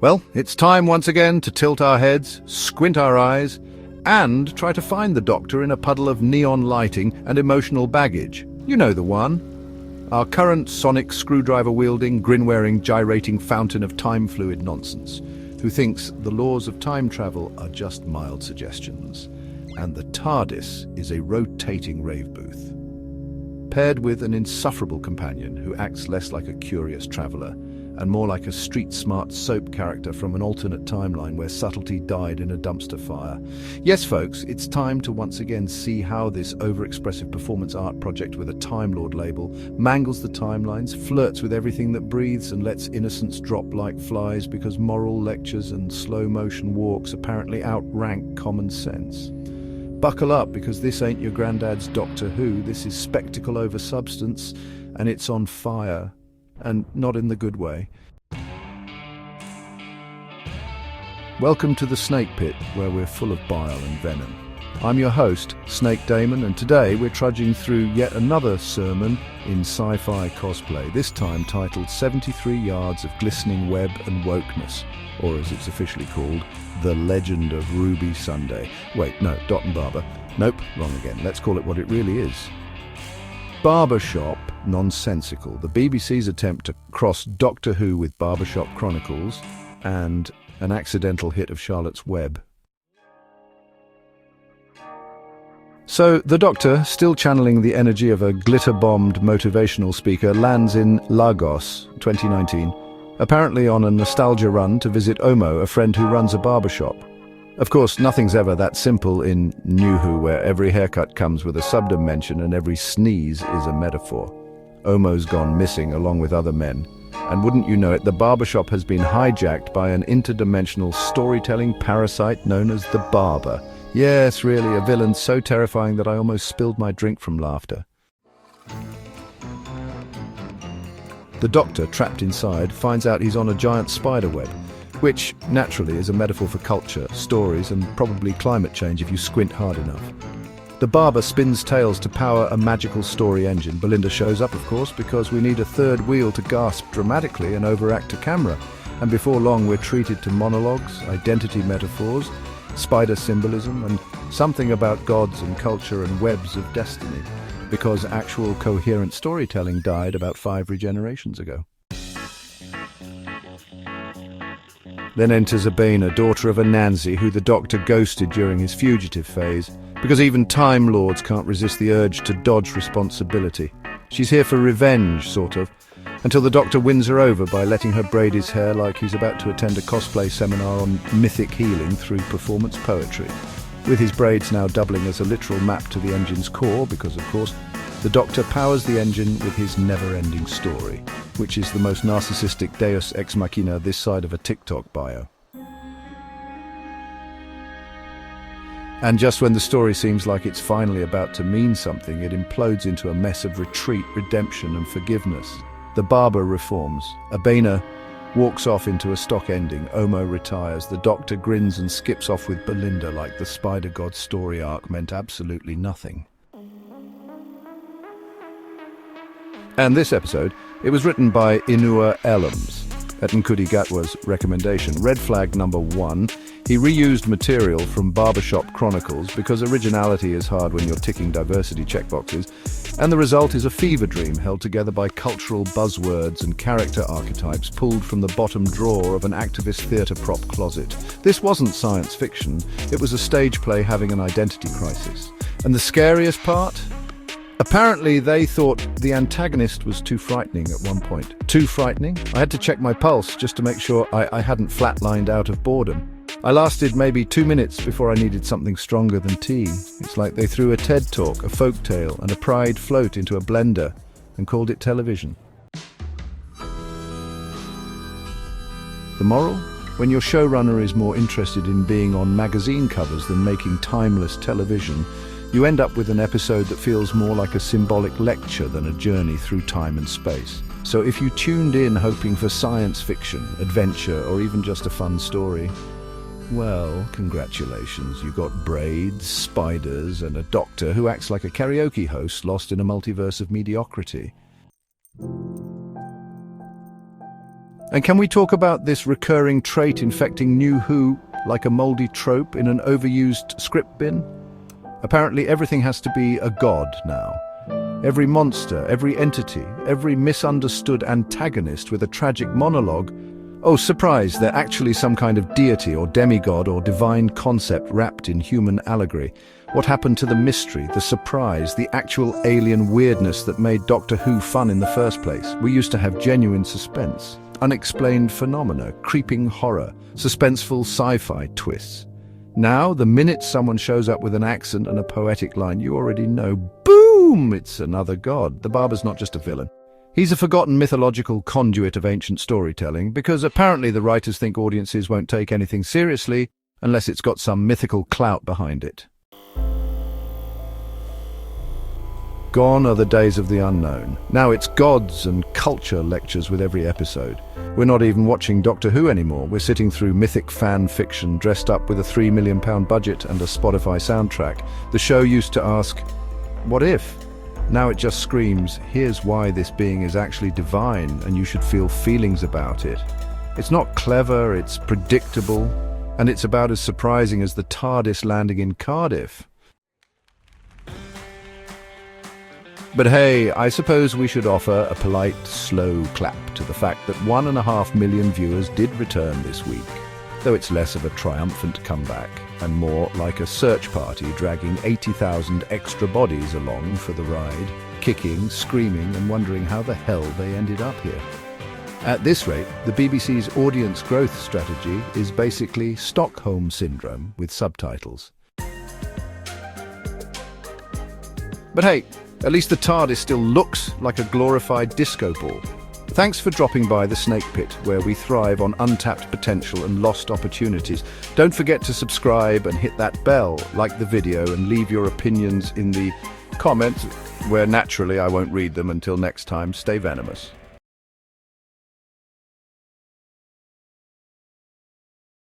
Well, it's time once again to tilt our heads, squint our eyes, and try to find the Doctor in a puddle of neon lighting and emotional baggage. You know the one. Our current sonic screwdriver-wielding, grin-wearing, gyrating fountain of time-fluid nonsense, who thinks the laws of time travel are just mild suggestions, and the TARDIS is a rotating rave booth. Paired with an insufferable companion who acts less like a curious traveller and more like a street-smart soap character from an alternate timeline where subtlety died in a dumpster fire. Yes, folks, it's time to once again see how this overexpressive performance art project with a Time Lord label mangles the timelines, flirts with everything that breathes, and lets innocence drop like flies because moral lectures and slow-motion walks apparently outrank common sense. Buckle up, because this ain't your granddad's Doctor Who. This is spectacle over substance, and it's on fire. And not in the good way. Welcome to the Snake Pit, where we're full of bile and venom. I'm your host, Snake Daemon, and today we're trudging through yet another sermon in sci-fi cosplay, this time titled 73 Yards of Glistening Web and Wokeness, or as it's officially called, The Legend of Ruby Sunday. Wait, no, Dot and Barber. Nope, wrong again. Let's call it what it really is. Barbershop nonsensical, the BBC's attempt to cross Doctor Who with Barbershop Chronicles and an accidental hit of Charlotte's Web. So the Doctor, still channeling the energy of a glitter-bombed motivational speaker, lands in Lagos, 2019, apparently on a nostalgia run to visit Omo, a friend who runs a barbershop. Of course, nothing's ever that simple in NuWho, where every haircut comes with a subdimension and every sneeze is a metaphor. Omo's gone missing along with other men. And wouldn't you know it, the barbershop has been hijacked by an interdimensional storytelling parasite known as the Barber. Yes, really, a villain so terrifying that I almost spilled my drink from laughter. The Doctor, trapped inside, finds out he's on a giant spider web, which, naturally, is a metaphor for culture, stories, and probably climate change if you squint hard enough. The Barber spins tales to power a magical story engine. Belinda shows up, of course, because we need a third wheel to gasp dramatically and overact to camera. And before long, we're treated to monologues, identity metaphors, spider symbolism, and something about gods and culture and webs of destiny, because actual coherent storytelling died about 5 regenerations ago. Then enters Abena, daughter of Anansi, who the Doctor ghosted during his fugitive phase, because even Time Lords can't resist the urge to dodge responsibility. She's here for revenge, sort of, until the Doctor wins her over by letting her braid his hair like he's about to attend a cosplay seminar on mythic healing through performance poetry, with his braids now doubling as a literal map to the engine's core, because, of course, the Doctor powers the engine with his never-ending story, which is the most narcissistic deus ex machina this side of a TikTok bio. And just when the story seems like it's finally about to mean something, it implodes into a mess of retreat, redemption, and forgiveness. The Barber reforms. Abena walks off into a stock ending. Omo retires. The Doctor grins and skips off with Belinda like the Spider God story arc meant absolutely nothing. And this episode, it was written by Inua Ellams, at Nkudi Gatwa's recommendation. Red flag number 1, he reused material from Barbershop Chronicles because originality is hard when you're ticking diversity checkboxes, and the result is a fever dream held together by cultural buzzwords and character archetypes pulled from the bottom drawer of an activist theatre prop closet. This wasn't science fiction, it was a stage play having an identity crisis. And the scariest part? Apparently they thought the antagonist was too frightening at one point. Too frightening? I had to check my pulse just to make sure I hadn't flatlined out of boredom. I lasted maybe 2 minutes before I needed something stronger than tea. It's like they threw a TED talk, a folktale, and a pride float into a blender and called it television. The moral? When your showrunner is more interested in being on magazine covers than making timeless television, you end up with an episode that feels more like a symbolic lecture than a journey through time and space. So if you tuned in hoping for science fiction, adventure, or even just a fun story, well, congratulations, you got braids, spiders, and a Doctor who acts like a karaoke host lost in a multiverse of mediocrity. And can we talk about this recurring trait infecting NuWho like a moldy trope in an overused script bin? Apparently everything has to be a god now. Every monster, every entity, every misunderstood antagonist with a tragic monologue. Oh, surprise, they're actually some kind of deity or demigod or divine concept wrapped in human allegory. What happened to the mystery, the surprise, the actual alien weirdness that made Doctor Who fun in the first place? We used to have genuine suspense, unexplained phenomena, creeping horror, suspenseful sci-fi twists. Now, the minute someone shows up with an accent and a poetic line, you already know, boom, it's another god. The Barber's not just a villain. He's a forgotten mythological conduit of ancient storytelling, because apparently the writers think audiences won't take anything seriously unless it's got some mythical clout behind it. Gone are the days of the unknown. Now it's gods and culture lectures with every episode. We're not even watching Doctor Who anymore. We're sitting through Mythic Fan Fiction dressed up with a £3 million budget and a Spotify soundtrack. The show used to ask, what if? Now it just screams, here's why this being is actually divine and you should feel feelings about it. It's not clever, it's predictable, and it's about as surprising as the TARDIS landing in Cardiff. But hey, I suppose we should offer a polite, slow clap to the fact that 1.5 million viewers did return this week, though it's less of a triumphant comeback and more like a search party dragging 80,000 extra bodies along for the ride, kicking, screaming and wondering how the hell they ended up here. At this rate, the BBC's audience growth strategy is basically Stockholm Syndrome with subtitles. But hey, at least the TARDIS still looks like a glorified disco ball. Thanks for dropping by the Snake Pit, where we thrive on untapped potential and lost opportunities. Don't forget to subscribe and hit that bell, like the video, and leave your opinions in the comments, where naturally I won't read them until next time. Stay venomous.